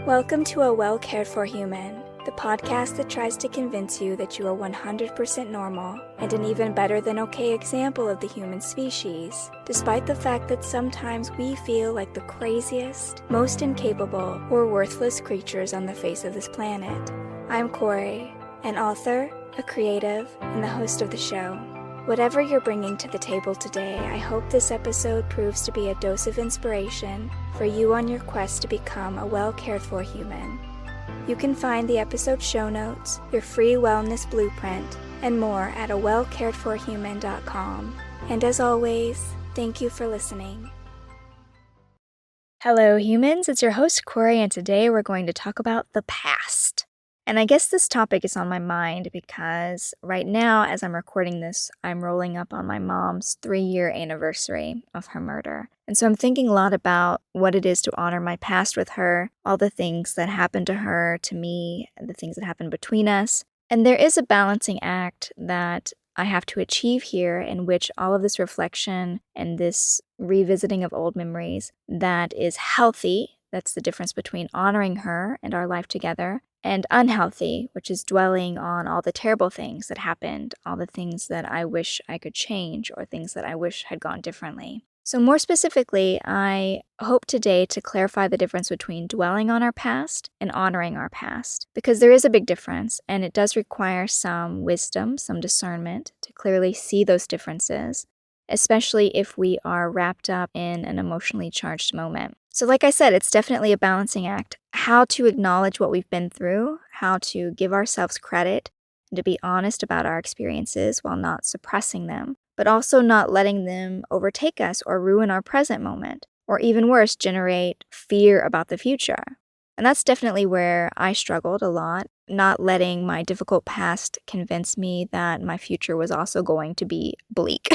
Welcome to A Well Cared For Human, the podcast that tries to convince you that you are 100% normal and an even better than okay example of the human species, despite the fact that sometimes we feel like the craziest, most incapable, or worthless creatures on the face of this planet. I'm Kory, an author, a creative, and the host of the show. Whatever you're bringing to the table today, I hope this episode proves to be a dose of inspiration for you on your quest to become a well-cared-for human. You can find the episode show notes, your free wellness blueprint, and more at awellcaredforhuman.com. And as always, thank you for listening. Hello, humans. It's your host, Kory, and today we're going to talk about the past. And I guess this topic is on my mind because right now, as I'm recording this, I'm rolling up on my mom's 3-year anniversary of her murder. And so I'm thinking a lot about what it is to honor my past with her, all the things that happened to her, to me, the things that happened between us. And there is a balancing act that I have to achieve here in which all of this reflection and this revisiting of old memories that is healthy, that's the difference between honoring her and our life together, and unhealthy, which is dwelling on all the terrible things that happened, all the things that I wish I could change or things that I wish had gone differently. So more specifically, I hope today to clarify the difference between dwelling on our past and honoring our past, because there is a big difference, and it does require some wisdom, some discernment to clearly see those differences, especially if we are wrapped up in an emotionally charged moment. So like I said, it's definitely a balancing act. How to acknowledge what we've been through, how to give ourselves credit, and to be honest about our experiences while not suppressing them, but also not letting them overtake us or ruin our present moment, or even worse, generate fear about the future. And that's definitely where I struggled a lot, not letting my difficult past convince me that my future was also going to be bleak.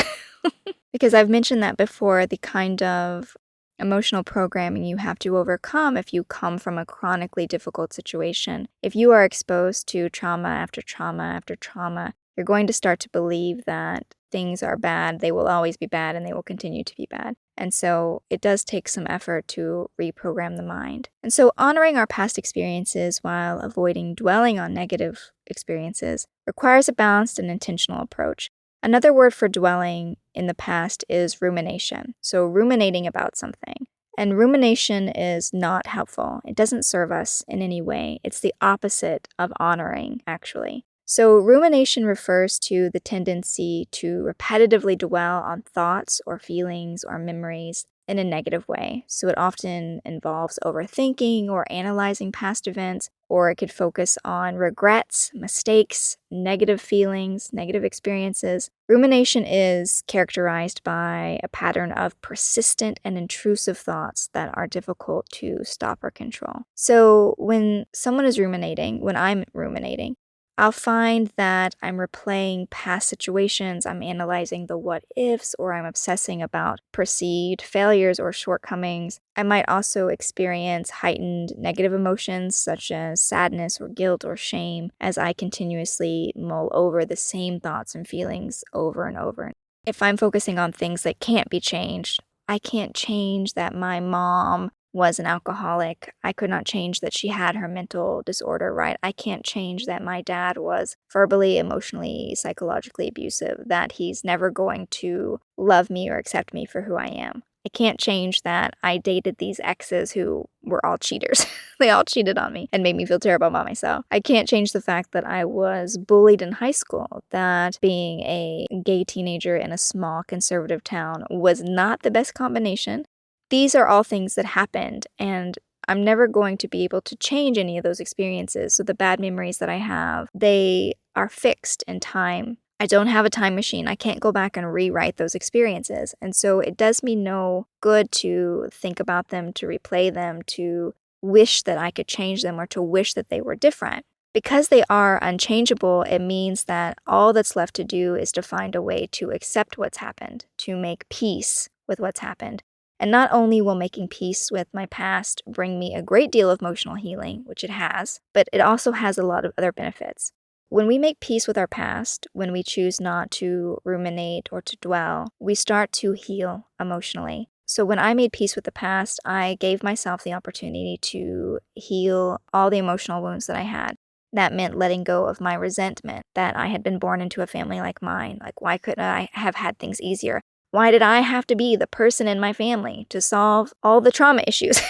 Because I've mentioned that before, the kind of emotional programming you have to overcome if you come from a chronically difficult situation. If you are exposed to trauma after trauma after trauma, you're going to start to believe that things are bad, they will always be bad, and they will continue to be bad. And so it does take some effort to reprogram the mind. And so honoring our past experiences while avoiding dwelling on negative experiences requires a balanced and intentional approach. Another word for dwelling in the past is rumination. So ruminating about something. And rumination is not helpful. It doesn't serve us in any way. It's the opposite of honoring, actually. So rumination refers to the tendency to repetitively dwell on thoughts or feelings or memories in a negative way. So it often involves overthinking or analyzing past events, or it could focus on regrets, mistakes, negative feelings, negative experiences. Rumination is characterized by a pattern of persistent and intrusive thoughts that are difficult to stop or control. So when someone is ruminating, when I'm ruminating, I'll find that I'm replaying past situations, I'm analyzing the what ifs, or I'm obsessing about perceived failures or shortcomings. I might also experience heightened negative emotions such as sadness or guilt or shame as I continuously mull over the same thoughts and feelings over and over. If I'm focusing on things that can't be changed, I can't change that my mom was an alcoholic. I could not change that she had her mental disorder, right? I can't change that my dad was verbally, emotionally, psychologically abusive, that he's never going to love me or accept me for who I am. I can't change that I dated these exes who were all cheaters. They all cheated on me and made me feel terrible about myself. I can't change the fact that I was bullied in high school, that being a gay teenager in a small conservative town was not the best combination. These are all things that happened, and I'm never going to be able to change any of those experiences. So the bad memories that I have, they are fixed in time. I don't have a time machine. I can't go back and rewrite those experiences. And so it does me no good to think about them, to replay them, to wish that I could change them, or to wish that they were different. Because they are unchangeable, it means that all that's left to do is to find a way to accept what's happened, to make peace with what's happened. And not only will making peace with my past bring me a great deal of emotional healing, which it has, but it also has a lot of other benefits. When we make peace with our past, when we choose not to ruminate or to dwell, we start to heal emotionally. So when I made peace with the past, I gave myself the opportunity to heal all the emotional wounds that I had. That meant letting go of my resentment that I had been born into a family like mine. Like, why couldn't I have had things easier? Why did I have to be the person in my family to solve all the trauma issues?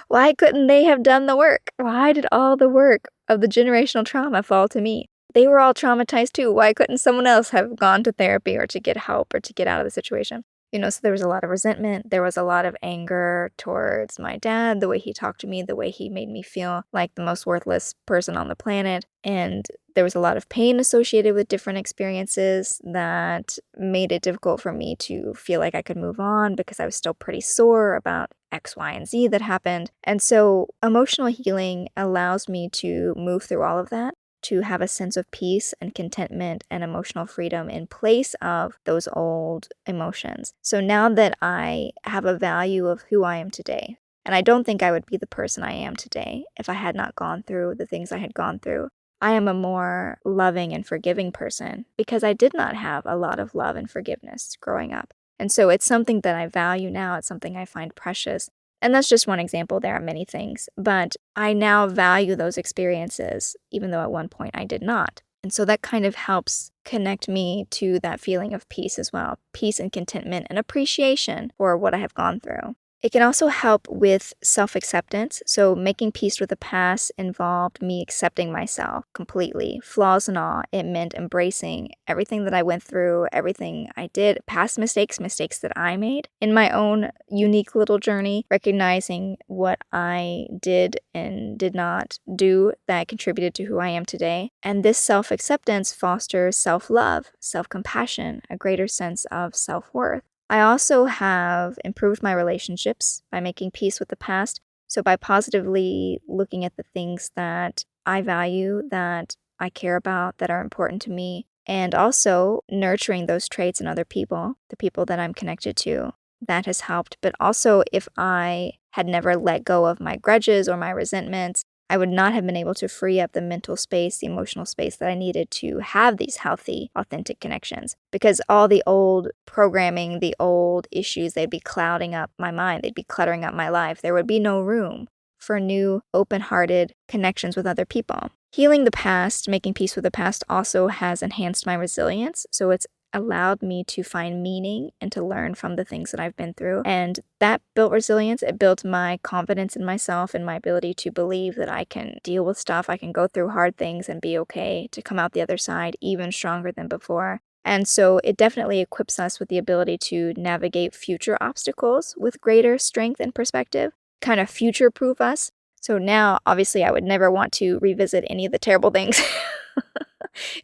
Why couldn't they have done the work? Why did all the work of the generational trauma fall to me? They were all traumatized too. Why couldn't someone else have gone to therapy or to get help or to get out of the situation? So there was a lot of resentment. There was a lot of anger towards my dad, the way he talked to me, the way he made me feel like the most worthless person on the planet. And there was a lot of pain associated with different experiences that made it difficult for me to feel like I could move on because I was still pretty sore about X, Y, and Z that happened. And so emotional healing allows me to move through all of that, to have a sense of peace and contentment and emotional freedom in place of those old emotions. So now that I have a value of who I am today, and I don't think I would be the person I am today if I had not gone through the things I had gone through. I am a more loving and forgiving person because I did not have a lot of love and forgiveness growing up. And so it's something that I value now. It's something I find precious. And that's just one example. There are many things, but I now value those experiences, even though at one point I did not. And so that kind of helps connect me to that feeling of peace as well, peace and contentment and appreciation for what I have gone through. It can also help with self-acceptance. So making peace with the past involved me accepting myself completely, flaws and all. It meant embracing everything that I went through, everything I did, past mistakes that I made in my own unique little journey, recognizing what I did and did not do that contributed to who I am today. And this self-acceptance fosters self-love, self-compassion, a greater sense of self-worth. I also have improved my relationships by making peace with the past. So by positively looking at the things that I value, that I care about, that are important to me, and also nurturing those traits in other people, the people that I'm connected to, that has helped. But also if I had never let go of my grudges or my resentments, I would not have been able to free up the mental space, the emotional space that I needed to have these healthy, authentic connections. Because all the old programming, the old issues, they'd be clouding up my mind. They'd be cluttering up my life. There would be no room for new, open-hearted connections with other people. Healing the past, making peace with the past also has enhanced my resilience. So it's allowed me to find meaning and to learn from the things that I've been through. And that built resilience. It built my confidence in myself and my ability to believe that I can deal with stuff. I can go through hard things and be okay, to come out the other side even stronger than before. And so it definitely equips us with the ability to navigate future obstacles with greater strength and perspective, kind of future-proof us. So now, obviously, I would never want to revisit any of the terrible things.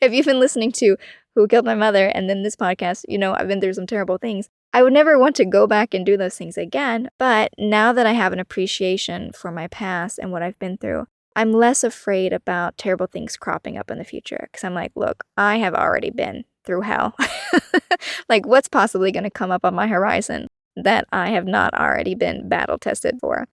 If you've been listening to Who Killed My Mother and then this podcast, I've been through some terrible things. I would never want to go back and do those things again. But now that I have an appreciation for my past and what I've been through, I'm less afraid about terrible things cropping up in the future. Because I'm like, look, I have already been through hell. Like, what's possibly going to come up on my horizon that I have not already been battle tested for?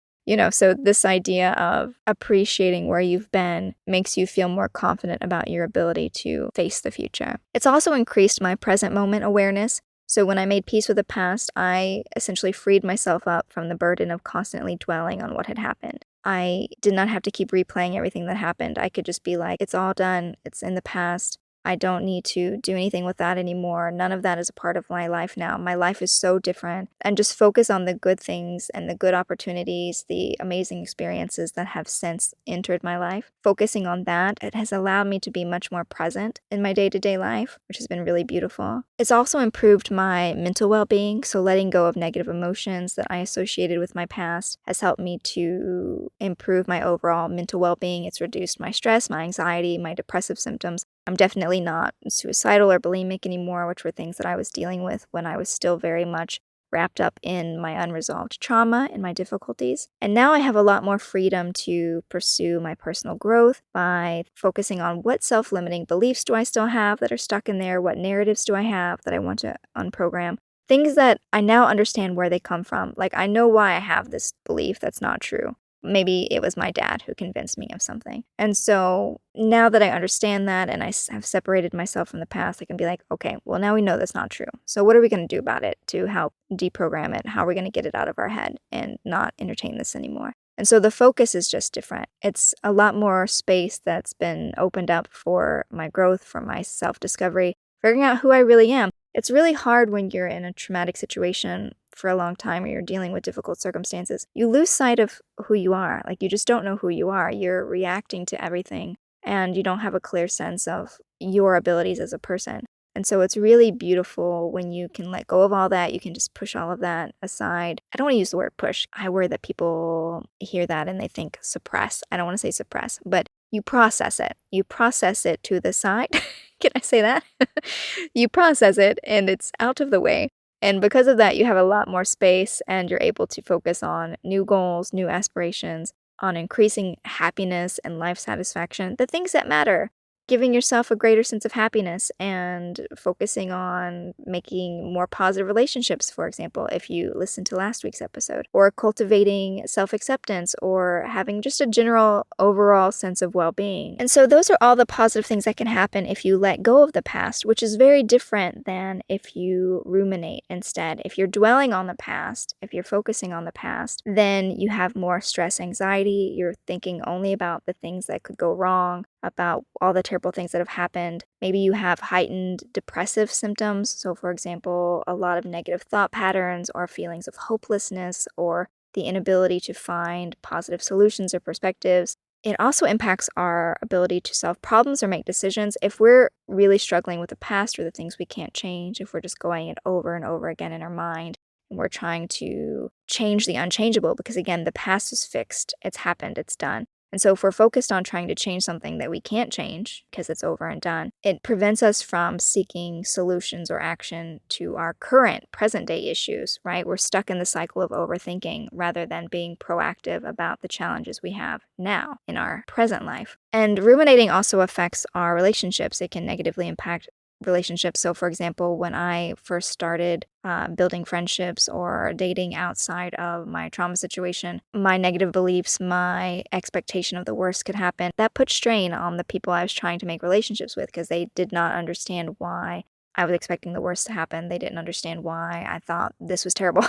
So this idea of appreciating where you've been makes you feel more confident about your ability to face the future. It's also increased my present moment awareness. So when I made peace with the past, I essentially freed myself up from the burden of constantly dwelling on what had happened. I did not have to keep replaying everything that happened. I could just be like, it's all done. It's in the past. I don't need to do anything with that anymore. None of that is a part of my life now. My life is so different. And just focus on the good things and the good opportunities, the amazing experiences that have since entered my life. Focusing on that, it has allowed me to be much more present in my day-to-day life, which has been really beautiful. It's also improved my mental well-being. So letting go of negative emotions that I associated with my past has helped me to improve my overall mental well-being. It's reduced my stress, my anxiety, my depressive symptoms. I'm definitely not suicidal or bulimic anymore, which were things that I was dealing with when I was still very much wrapped up in my unresolved trauma and my difficulties. And now I have a lot more freedom to pursue my personal growth by focusing on what self-limiting beliefs do I still have that are stuck in there, what narratives do I have that I want to unprogram. Things that I now understand where they come from. Like, I know why I have this belief that's not true. Maybe it was my dad who convinced me of something. And so now that I understand that and have separated myself from the past, I can be like, okay, well, now we know that's not true. So what are we going to do about it to help deprogram it? How are we going to get it out of our head and not entertain this anymore? And so the focus is just different. It's a lot more space that's been opened up for my growth, for my self-discovery, figuring out who I really am. It's really hard when you're in a traumatic situation for a long time or you're dealing with difficult circumstances. You lose sight of who you are. Like, you just don't know who you are. You're reacting to everything and you don't have a clear sense of your abilities as a person. And so it's really beautiful when you can let go of all that. You can just push all of that aside. I don't want to use the word push. I worry that people hear that and they think suppress. I don't want to say suppress, but you process it. You process it to the side. Can I say that? You process it and it's out of the way. And because of that, you have a lot more space and you're able to focus on new goals, new aspirations, on increasing happiness and life satisfaction, the things that matter. Giving yourself a greater sense of happiness and focusing on making more positive relationships, for example, if you listen to last week's episode, or cultivating self-acceptance, or having just a general overall sense of well-being. And so those are all the positive things that can happen if you let go of the past, which is very different than if you ruminate instead. If you're dwelling on the past, if you're focusing on the past, then you have more stress, anxiety. You're thinking only about the things that could go wrong, about all the terrible things that have happened. Maybe you have heightened depressive symptoms. So, for example, a lot of negative thought patterns or feelings of hopelessness or the inability to find positive solutions or perspectives. It also impacts our ability to solve problems or make decisions. If we're really struggling with the past or the things we can't change, if we're just going it over and over again in our mind, and we're trying to change the unchangeable, because again, the past is fixed, it's happened, it's done. And so if we're focused on trying to change something that we can't change because it's over and done, it prevents us from seeking solutions or action to our current present day issues, right? We're stuck in the cycle of overthinking rather than being proactive about the challenges we have now in our present life. And ruminating also affects our relationships. It can negatively impact relationships. So, for example, when I first started building friendships or dating outside of my trauma situation, my negative beliefs, my expectation of the worst could happen, that put strain on the people I was trying to make relationships with because they did not understand why I was expecting the worst to happen. They didn't understand why I thought this was terrible.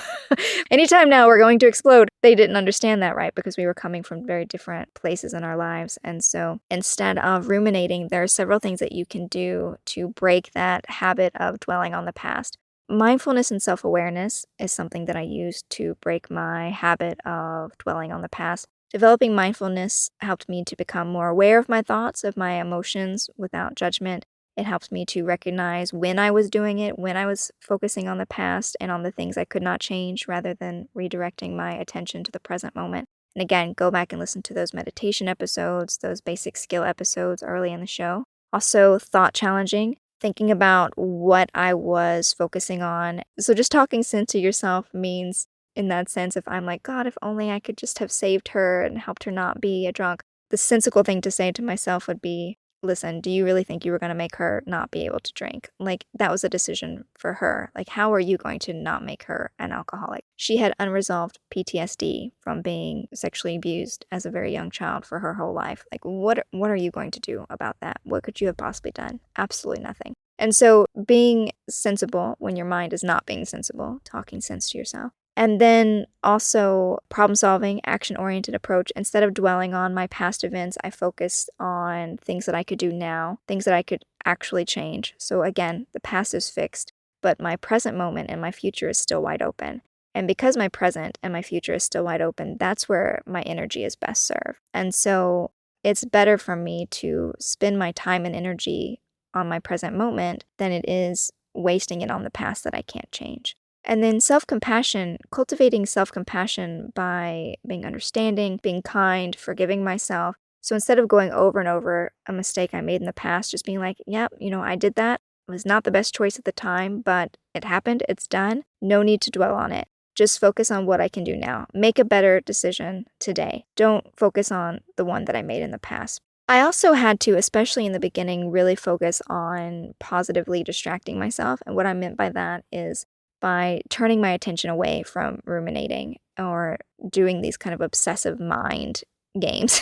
Anytime now we're going to explode. They didn't understand that, right? Because we were coming from very different places in our lives. And so instead of ruminating, there are several things that you can do to break that habit of dwelling on the past. Mindfulness and self-awareness is something that I use to break my habit of dwelling on the past. Developing mindfulness helped me to become more aware of my thoughts, of my emotions without judgment. It helps me to recognize when I was doing it, when I was focusing on the past and on the things I could not change rather than redirecting my attention to the present moment. And again, go back and listen to those meditation episodes, those basic skill episodes early in the show. Also, thought challenging, thinking about what I was focusing on. So just talking sense to yourself means, in that sense, if I'm like, God, if only I could just have saved her and helped her not be a drunk, the sensical thing to say to myself would be, listen, do you really think you were going to make her not be able to drink? Like, that was a decision for her. Like, how are you going to not make her an alcoholic? She had unresolved PTSD from being sexually abused as a very young child for her whole life. Like, what are you going to do about that? What could you have possibly done? Absolutely nothing. And so being sensible when your mind is not being sensible, talking sense to yourself. And then also problem-solving, action-oriented approach. Instead of dwelling on my past events, I focused on things that I could do now, things that I could actually change. So again, the past is fixed, but my present moment and my future is still wide open. And because my present and my future is still wide open, that's where my energy is best served. And so it's better for me to spend my time and energy on my present moment than it is wasting it on the past that I can't change. And then self-compassion, cultivating self-compassion by being understanding, being kind, forgiving myself. So instead of going over and over a mistake I made in the past, just being like, yep, I did that. It was not the best choice at the time, but it happened, it's done. No need to dwell on it. Just focus on what I can do now. Make a better decision today. Don't focus on the one that I made in the past. I also had to, especially in the beginning, really focus on positively distracting myself. And what I meant by that is by turning my attention away from ruminating. or doing these kind of obsessive mind games.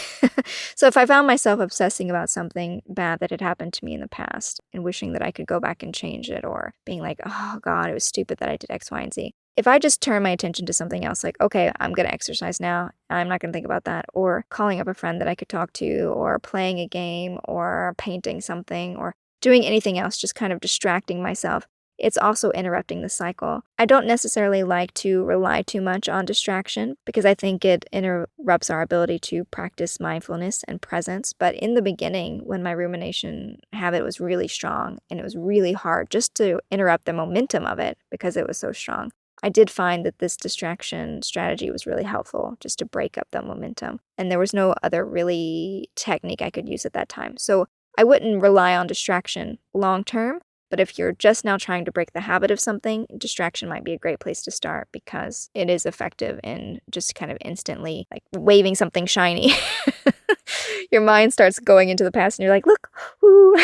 So if I found myself obsessing about something bad that had happened to me in the past and wishing that I could go back and change it, or being like, oh God, it was stupid that I did X, Y, and Z. If I just turn my attention to something else, like, okay, I'm going to exercise now, I'm not going to think about that, or calling up a friend that I could talk to, or playing a game, or painting something, or doing anything else, just kind of distracting myself, it's also interrupting the cycle. I don't necessarily like to rely too much on distraction because I think it interrupts our ability to practice mindfulness and presence. But in the beginning, when my rumination habit was really strong and it was really hard just to interrupt the momentum of it because it was so strong, I did find that this distraction strategy was really helpful just to break up the momentum. And there was no other really technique I could use at that time. So I wouldn't rely on distraction long term. But if you're just now trying to break the habit of something, distraction might be a great place to start because it is effective in just kind of instantly like waving something shiny. Your mind starts going into the past and you're like, look, woo.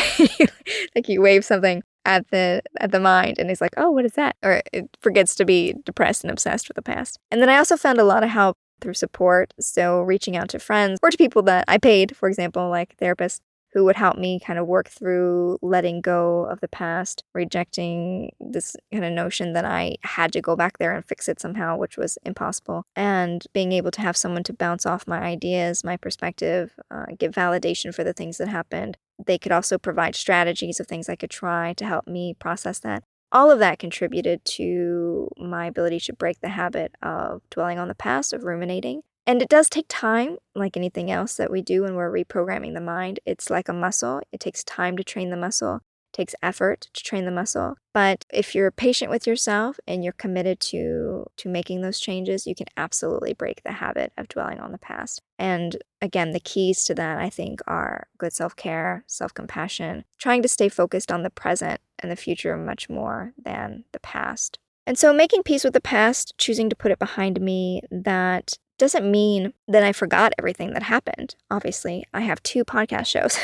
Like you wave something at the mind and it's like, oh, what is that? Or it forgets to be depressed and obsessed with the past. And then I also found a lot of help through support. So reaching out to friends or to people that I paid, for example, like therapists, who would help me kind of work through letting go of the past, rejecting this kind of notion that I had to go back there and fix it somehow, which was impossible, and being able to have someone to bounce off my ideas, my perspective, give validation for the things that happened. They could also provide strategies of things I could try to help me process that. All of that contributed to my ability to break the habit of dwelling on the past, of ruminating. And it does take time, like anything else that we do when we're reprogramming the mind. It's like a muscle. It takes time to train the muscle. It takes effort to train the muscle. But if you're patient with yourself and you're committed to making those changes, you can absolutely break the habit of dwelling on the past. And again, the keys to that, I think, are good self-care, self-compassion, trying to stay focused on the present and the future much more than the past. And so making peace with the past, choosing to put it behind me, that doesn't mean that I forgot everything that happened. Obviously, I have 2 podcast shows.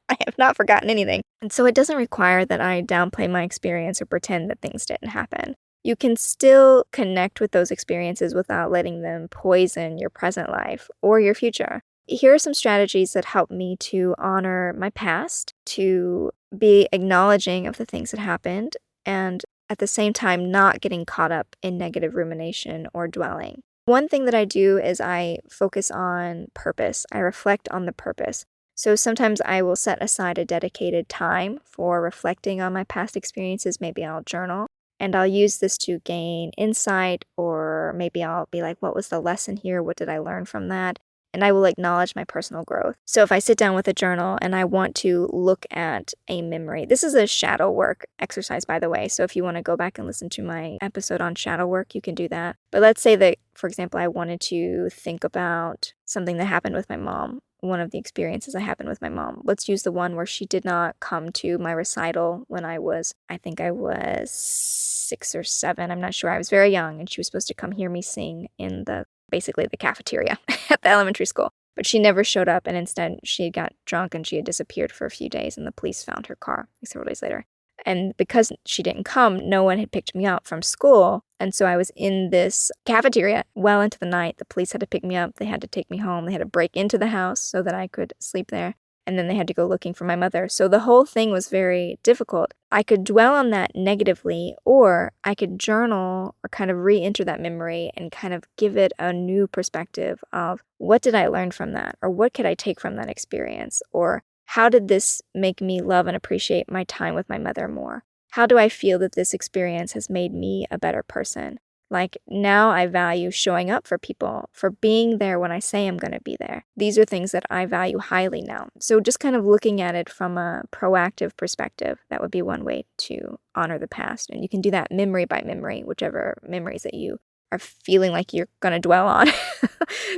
I have not forgotten anything. And so it doesn't require that I downplay my experience or pretend that things didn't happen. You can still connect with those experiences without letting them poison your present life or your future. Here are some strategies that help me to honor my past, to be acknowledging of the things that happened, and at the same time not getting caught up in negative rumination or dwelling. One thing that I do is I focus on purpose. I reflect on the purpose. So sometimes I will set aside a dedicated time for reflecting on my past experiences. Maybe I'll journal and I'll use this to gain insight, or maybe I'll be like, what was the lesson here? What did I learn from that? And I will acknowledge my personal growth. So if I sit down with a journal and I want to look at a memory, this is a shadow work exercise, by the way. So if you want to go back and listen to my episode on shadow work, you can do that. But let's say that, for example, I wanted to think about something that happened with my mom. One of the experiences that happened with my mom. Let's use the one where she did not come to my recital when I think I was 6 or 7. I'm not sure. I was very young and she was supposed to come hear me sing in basically the cafeteria at the elementary school. But she never showed up, and instead she got drunk and she had disappeared for a few days, and the police found her car several days later. And because she didn't come, no one had picked me up from school. And so I was in this cafeteria well into the night. The police had to pick me up. They had to take me home. They had to break into the house so that I could sleep there. And then they had to go looking for my mother. So the whole thing was very difficult. I could dwell on that negatively, or I could journal or kind of re-enter that memory and kind of give it a new perspective of what did I learn from that? Or what could I take from that experience? Or how did this make me love and appreciate my time with my mother more? How do I feel that this experience has made me a better person? Like, now I value showing up for people, for being there when I say I'm going to be there. These are things that I value highly now. So just kind of looking at it from a proactive perspective, that would be one way to honor the past. And you can do that memory by memory, whichever memories that you are feeling like you're going to dwell on.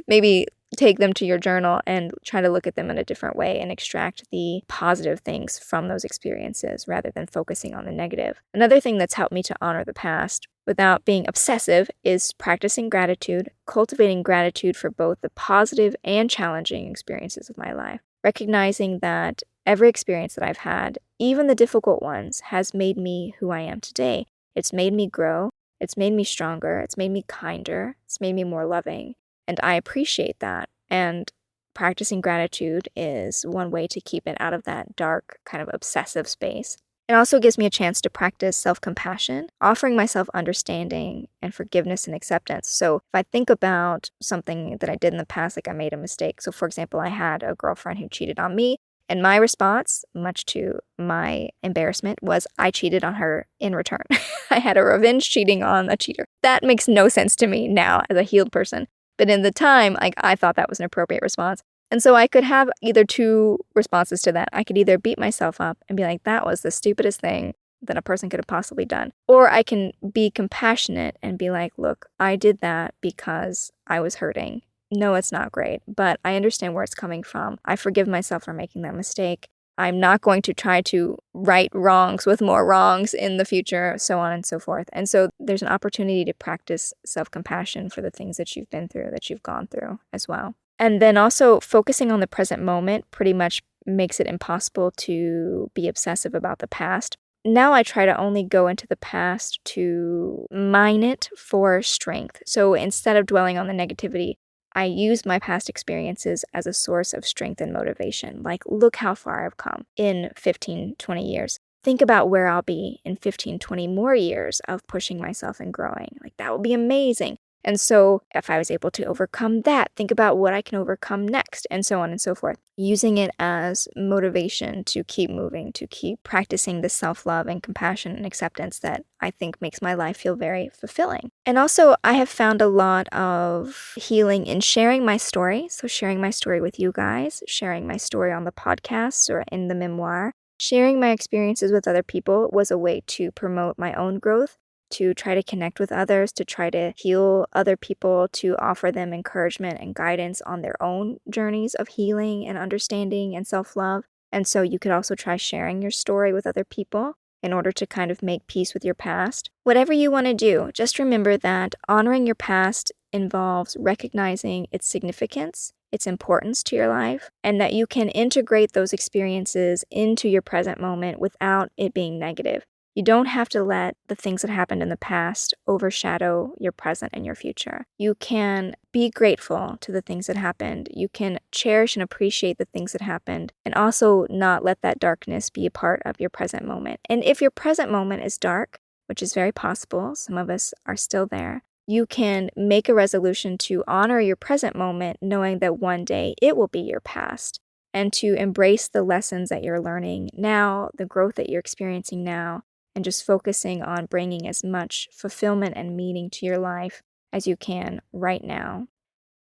Maybe take them to your journal and try to look at them in a different way and extract the positive things from those experiences rather than focusing on the negative. Another thing that's helped me to honor the past without being obsessive is practicing gratitude, cultivating gratitude for both the positive and challenging experiences of my life, recognizing that every experience that I've had, even the difficult ones, has made me who I am today. It's made me grow. It's made me stronger. It's made me kinder. It's made me more loving. And I appreciate that. And practicing gratitude is one way to keep it out of that dark, kind of obsessive space. It also gives me a chance to practice self-compassion, offering myself understanding and forgiveness and acceptance. So if I think about something that I did in the past, like I made a mistake. So for example, I had a girlfriend who cheated on me, and my response, much to my embarrassment, was I cheated on her in return. I had a revenge cheating on a cheater. That makes no sense to me now as a healed person. But in the time, I thought that was an appropriate response. And so I could have either two responses to that. I could either beat myself up and be like, that was the stupidest thing that a person could have possibly done. Or I can be compassionate and be like, look, I did that because I was hurting. No, it's not great, but I understand where it's coming from. I forgive myself for making that mistake. I'm not going to try to right wrongs with more wrongs in the future, so on and so forth. And so there's an opportunity to practice self-compassion for the things that you've been through, that you've gone through as well. And then also focusing on the present moment pretty much makes it impossible to be obsessive about the past. Now I try to only go into the past to mine it for strength. So instead of dwelling on the negativity, I use my past experiences as a source of strength and motivation. Like, look how far I've come in 15, 20 years. Think about where I'll be in 15, 20 more years of pushing myself and growing. Like, that would be amazing. And so if I was able to overcome that, think about what I can overcome next, and so on and so forth. Using it as motivation to keep moving, to keep practicing the self-love and compassion and acceptance that I think makes my life feel very fulfilling. And also, I have found a lot of healing in sharing my story. So sharing my story with you guys, sharing my story on the podcast or in the memoir. Sharing my experiences with other people was a way to promote my own growth, to try to connect with others, to try to heal other people, to offer them encouragement and guidance on their own journeys of healing and understanding and self-love. And so you could also try sharing your story with other people in order to kind of make peace with your past. Whatever you want to do, just remember that honoring your past involves recognizing its significance, its importance to your life, and that you can integrate those experiences into your present moment without it being negative. You don't have to let the things that happened in the past overshadow your present and your future. You can be grateful to the things that happened. You can cherish and appreciate the things that happened, and also not let that darkness be a part of your present moment. And if your present moment is dark, which is very possible, some of us are still there, you can make a resolution to honor your present moment, knowing that one day it will be your past, and to embrace the lessons that you're learning now, the growth that you're experiencing now, and just focusing on bringing as much fulfillment and meaning to your life as you can right now.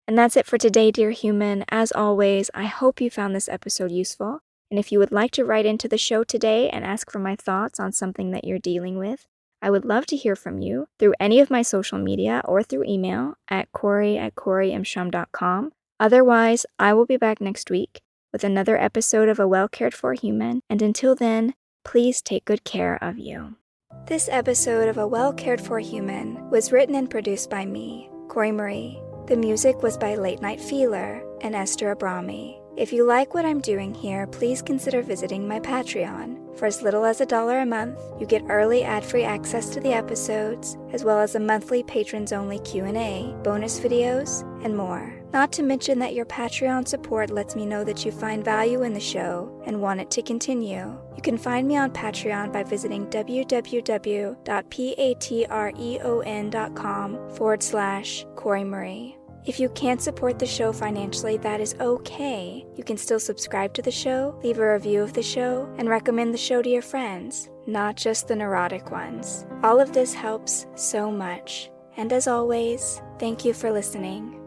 And that's it for today, dear human. As always, I hope you found this episode useful. And if you would like to write into the show today and ask for my thoughts on something that you're dealing with, I would love to hear from you through any of my social media or through email at kory@koryimshum.com. Otherwise, I will be back next week with another episode of A Well Cared For Human. And until then, please take good care of you. This episode of A Well Cared For Human was written and produced by me, Kory Marie. The music was by Late Night Feeler and Esther Abrami. If you like what I'm doing here, please consider visiting my Patreon. For as little as $1 a month, you get early ad-free access to the episodes, as well as a monthly patrons-only Q&A, bonus videos, and more. Not to mention that your Patreon support lets me know that you find value in the show and want it to continue. You can find me on Patreon by visiting www.patreon.com/Kory Marie. If you can't support the show financially, that is okay. You can still subscribe to the show, leave a review of the show, and recommend the show to your friends, not just the neurotic ones. All of this helps so much. And as always, thank you for listening.